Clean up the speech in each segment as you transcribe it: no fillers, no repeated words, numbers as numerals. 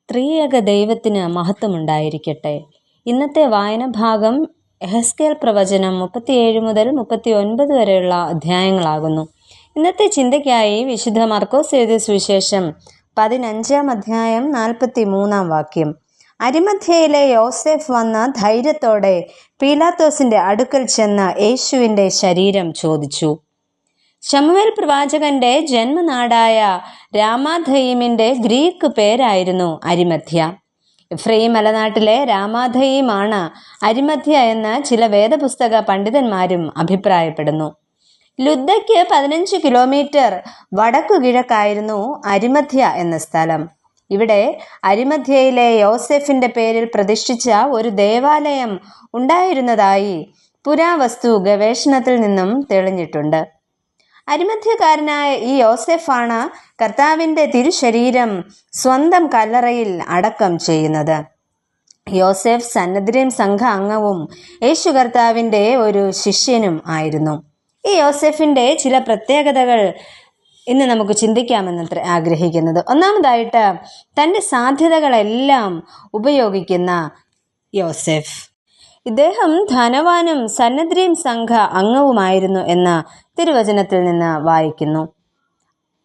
ത്രിയേക ദൈവത്തിന് മഹത്വമുണ്ടായിരിക്കട്ടെ. ഇന്നത്തെ വായന ഭാഗം യെഹെസ്കേൽ പ്രവചനം 37 മുതൽ 39 വരെയുള്ള അധ്യായങ്ങളാകുന്നു. ഇന്നത്തെ ചിന്തയ്ക്കായി വിശുദ്ധ മർക്കോസ് എഴുതിയ സുവിശേഷം 15-ാം അധ്യായം 43-ാം വാക്യം. അരിമഥ്യയിലെ യോസേഫ് വന്ന ധൈര്യത്തോടെ പീലാത്തോസിന്റെ അടുക്കൽ ചെന്ന് യേശുവിന്റെ ശരീരം ചോദിച്ചു. ശമൂവേൽ പ്രവാചകന്റെ ജന്മനാടായ രാമാഥയീമിന്റെ ഗ്രീക്ക് പേരായിരുന്നു അരിമഥ്യ. എഫ്രയീം മലനാട്ടിലെ രാമാഥയീമാണ് അരിമഥ്യ എന്ന് ചില വേദപുസ്തക പണ്ഡിതന്മാരും അഭിപ്രായപ്പെടുന്നു. ലുദ്ദയ്ക്ക് 15 കിലോമീറ്റർ വടക്കു കിഴക്കായിരുന്നു അരിമഥ്യ എന്ന സ്ഥലം. ഇവിടെ അരിമഥ്യയിലെ യോസെഫിന്റെ പേരിൽ പ്രതിഷ്ഠിച്ച ഒരു ദേവാലയം ഉണ്ടായിരുന്നതായി പുരാവസ്തു ഗവേഷണത്തിൽ നിന്നും തെളിഞ്ഞിട്ടുണ്ട്. അരിമഥ്യക്കാരനായ ഈ യോസെഫാണ് കർത്താവിന്റെ തിരുശരീരം സ്വന്തം കല്ലറയിൽ അടക്കം ചെയ്യുന്നത്. യോസെഫ് സന്നദ്രീം സംഘ അംഗവും യേശു കർത്താവിന്റെ ഒരു ശിഷ്യനും ആയിരുന്നു. ഈ യോസെഫിന്റെ ചില പ്രത്യേകതകൾ ഇന്ന് നമുക്ക് ചിന്തിക്കാമെന്ന് ആഗ്രഹിക്കുന്നത്. ഒന്നാമതായിട്ട് തൻ്റെ സാധ്യതകളെല്ലാം ഉപയോഗിക്കുന്ന യോസെഫ്. ഇദ്ദേഹം ധനവാനും സന്നദ്രീം സംഘ അംഗവുമായിരുന്നു എന്ന് തിരുവചനത്തിൽ നിന്ന് വായിക്കുന്നു.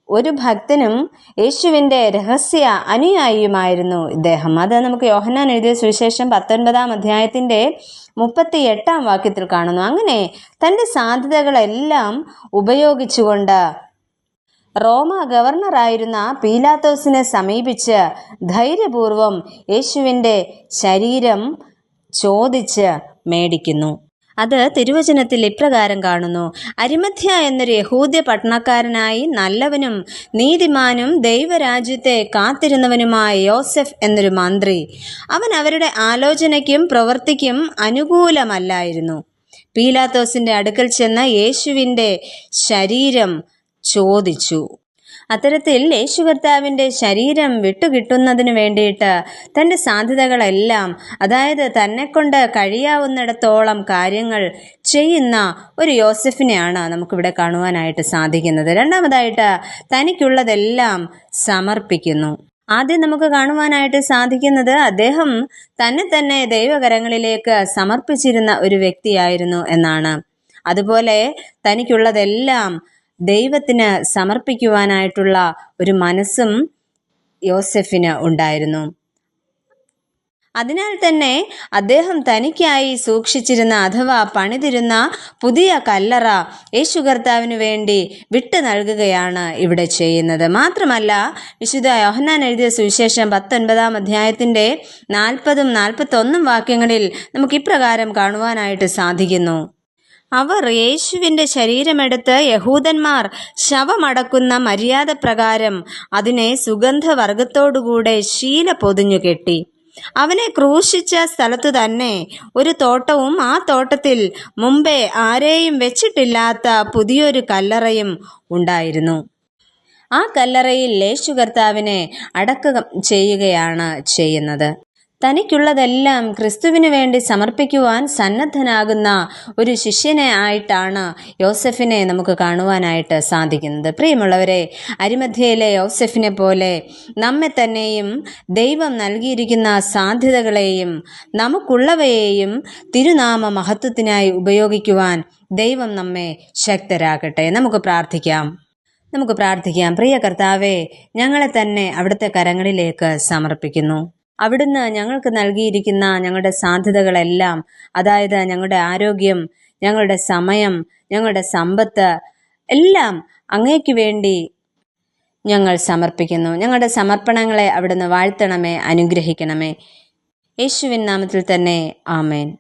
ഒരു ഭക്തനും യേശുവിൻ്റെ രഹസ്യ അനുയായിയുമായിരുന്നു ഇദ്ദേഹം. അത് നമുക്ക് യോഹന്നാൻ എഴുതിയ സുവിശേഷം 19-ാം അധ്യായത്തിൻ്റെ 38-ാം വാക്യത്തിൽ കാണുന്നു. അങ്ങനെ തൻ്റെ സാധ്യതകളെല്ലാം ഉപയോഗിച്ചുകൊണ്ട് റോമ ഗവർണറായിരുന്ന പീലാത്തോസിനെ സമീപിച്ച് ധൈര്യപൂർവം യേശുവിൻ്റെ ശരീരം ചോദിച്ച് മേടിക്കുന്നു. അത് തിരുവചനത്തിൽ ഇപ്രകാരം കാണുന്നു. അരിമഥ്യ എന്നൊരു യഹൂദ്യ പട്ടണക്കാരനായി നല്ലവനും നീതിമാനും ദൈവരാജ്യത്തെ കാത്തിരുന്നവനുമായ യോസെഫ് എന്നൊരു മന്ത്രി. അവൻ അവരുടെ ആലോചനയ്ക്കും പ്രവൃത്തിക്കും അനുകൂലമല്ലായിരുന്നു. പീലാത്തോസിന്റെ അടുക്കൽ ചെന്ന് യേശുവിൻ്റെ ശരീരം ചോദിച്ചു. അത്തരത്തിൽ യേശു കർത്താവിൻ്റെ ശരീരം വിട്ടുകിട്ടുന്നതിന് വേണ്ടിയിട്ട് തൻ്റെ സാധ്യതകളെല്ലാം, അതായത് തന്നെക്കൊണ്ട് കഴിയാവുന്നിടത്തോളം കാര്യങ്ങൾ ചെയ്യുന്ന ഒരു യോസെഫിനെയാണ് നമുക്കിവിടെ കാണുവാനായിട്ട് സാധിക്കുന്നത്. രണ്ടാമതായിട്ട് തനിക്കുള്ളതെല്ലാം സമർപ്പിക്കുന്നു. ആദ്യം നമുക്ക് കാണുവാനായിട്ട് സാധിക്കുന്നത് അദ്ദേഹം തന്നെ ദൈവകരങ്ങളിലേക്ക് സമർപ്പിച്ചിരുന്ന ഒരു വ്യക്തിയായിരുന്നു എന്നാണ്. അതുപോലെ തനിക്കുള്ളതെല്ലാം ദൈവത്തിന് സമർപ്പിക്കുവാനായിട്ടുള്ള ഒരു മനസ്സും യോസെഫിന് ഉണ്ടായിരുന്നു. അതിനാൽ തന്നെ അദ്ദേഹം തനിക്കായി സൂക്ഷിച്ചിരുന്ന അഥവാ പണിതിരുന്ന പുതിയ കല്ലറ യേശു കർത്താവിന് വേണ്ടി വിട്ടു നൽകുകയാണ് ഇവിടെ ചെയ്യുന്നത്. മാത്രമല്ല, വിശുദ്ധ യോഹന്നാൻ എഴുതിയ സുവിശേഷം 19-ാം അധ്യായത്തിൻ്റെ 40-ഉം 41-ഉം വാക്യങ്ങളിൽ നമുക്ക് ഇപ്രകാരം കാണുവാനായിട്ട് സാധിക്കുന്നു. അവർ യേശുവിൻ്റെ ശരീരമെടുത്ത് യഹൂദന്മാർ ശവമടക്കുന്ന മര്യാദ പ്രകാരം അതിനെ സുഗന്ധവർഗത്തോടുകൂടെ ശീല പൊതിഞ്ഞു കെട്ടി. അവനെ ക്രൂശിച്ച സ്ഥലത്തു തന്നെ ഒരു തോട്ടവും ആ തോട്ടത്തിൽ മുമ്പേ ആരെയും വെച്ചിട്ടില്ലാത്ത പുതിയൊരു കല്ലറയും ഉണ്ടായിരുന്നു. ആ കല്ലറയിൽ യേശു കർത്താവിനെ അടക്കം ചെയ്യുകയാണ് ചെയ്യുന്നത്. തനിക്കുള്ളതെല്ലാം ക്രിസ്തുവിന് വേണ്ടി സമർപ്പിക്കുവാൻ സന്നദ്ധനാകുന്ന ഒരു ശിഷ്യനെ ആയിട്ടാണ് യോസെഫിനെ നമുക്ക് കാണുവാനായിട്ട് സാധിക്കുന്നത്. പ്രിയമുള്ളവരെ, അരിമഥ്യയിലെ യോസെഫിനെ പോലെ നമ്മെ തന്നെയും ദൈവം നൽകിയിരിക്കുന്ന സാധ്യതകളെയും നമുക്കുള്ളവയെയും തിരുനാമ മഹത്വത്തിനായി ഉപയോഗിക്കുവാൻ ദൈവം നമ്മെ ശക്തരാക്കട്ടെ. നമുക്ക് പ്രാർത്ഥിക്കാം. പ്രിയ കർത്താവേ, ഞങ്ങളെ തന്നെ അവിടുത്തെ കരങ്ങളിലേക്ക് സമർപ്പിക്കുന്നു. അവിടുന്ന് ഞങ്ങൾക്ക് നൽകിയിരിക്കുന്ന ഞങ്ങളുടെ സാധ്യതകളെല്ലാം, അതായത് ഞങ്ങളുടെ ആരോഗ്യം, ഞങ്ങളുടെ സമയം, ഞങ്ങളുടെ സമ്പത്ത് എല്ലാം അങ്ങേക്ക് വേണ്ടി ഞങ്ങൾ സമർപ്പിക്കുന്നു. ഞങ്ങളുടെ സമർപ്പണങ്ങളെ അവിടുന്ന് വാഴ്ത്തണമേ, അനുഗ്രഹിക്കണമേ. യേശുവിൻ നാമത്തിൽ തന്നെ ആമേൻ.